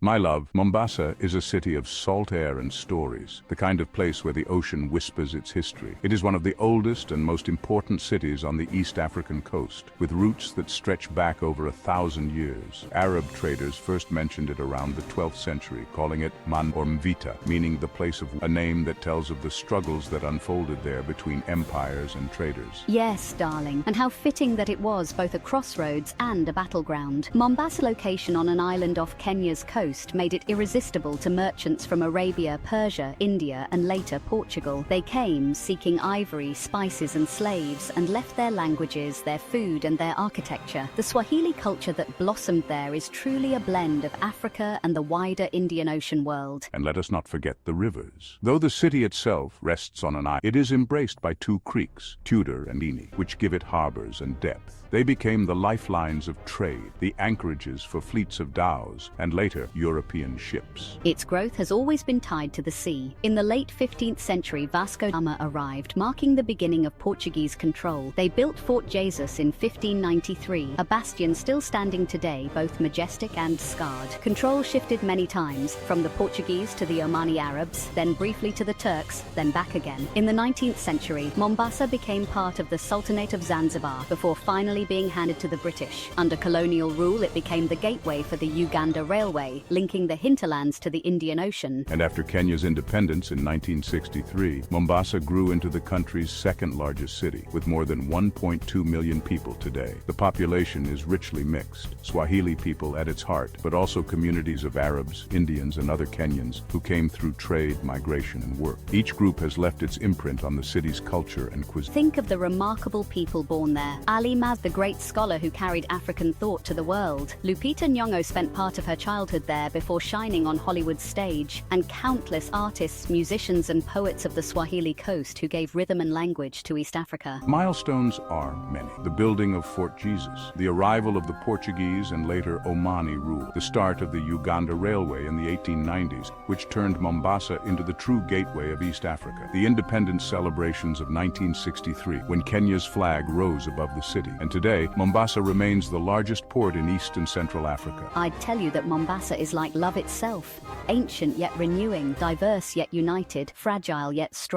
My love, Mombasa is a city of salt air and stories, the kind of place where the ocean whispers its history. It is one of the oldest and most important cities on the East African coast, with roots that stretch back over 1,000 years. Arab traders first mentioned it around the 12th century, calling it Man or Mvita, meaning the place of a name that tells of the struggles that unfolded there between empires and traders. Yes, darling, and how fitting that it was both a crossroads and a battleground. Mombasa's location on an island off Kenya's coast made it irresistible to merchants from Arabia, Persia, India, and later Portugal. They came seeking ivory, spices, and slaves, and left their languages, their food, and their architecture. The Swahili culture that blossomed there is truly a blend of Africa and the wider Indian Ocean world. And let us not forget the rivers. Though the city itself rests on an island, it is embraced by two creeks, Tudor and Ini, which give it harbors and depth. They became the lifelines of trade, the anchorages for fleets of dhows, and later European ships. Its growth has always been tied to the sea. In the late 15th century, Vasco da Gama arrived, marking the beginning of Portuguese control. They built Fort Jesus in 1593, a bastion still standing today, both majestic and scarred. Control shifted many times, from the Portuguese to the Omani Arabs, then briefly to the Turks, then back again. In the 19th century, Mombasa became part of the Sultanate of Zanzibar, before finally being handed to the British. Under colonial rule, it became the gateway for the Uganda Railway, linking the hinterlands to the Indian Ocean. And after Kenya's independence in 1963, Mombasa grew into the country's second largest city, with more than 1.2 million people today. The population is richly mixed, Swahili people at its heart, but also communities of Arabs, Indians, and other Kenyans who came through trade, migration, and work. Each group has left its imprint on the city's culture and cuisine. Think of the remarkable people born there. Ali Maz, the great scholar who carried African thought to the world. Lupita Nyong'o spent part of her childhood there before shining on Hollywood's stage. And countless artists, musicians, and poets of the Swahili coast who gave rhythm and language to East Africa. Milestones are many. The building of Fort Jesus, the arrival of the Portuguese and later Omani rule, the start of the Uganda Railway in the 1890s, which turned Mombasa into the true gateway of East Africa, the independence celebrations of 1963, when Kenya's flag rose above the city, and today, Mombasa remains the largest port in East and Central Africa. I'd tell you that Mombasa is like love itself, ancient yet renewing, diverse yet united, fragile yet strong.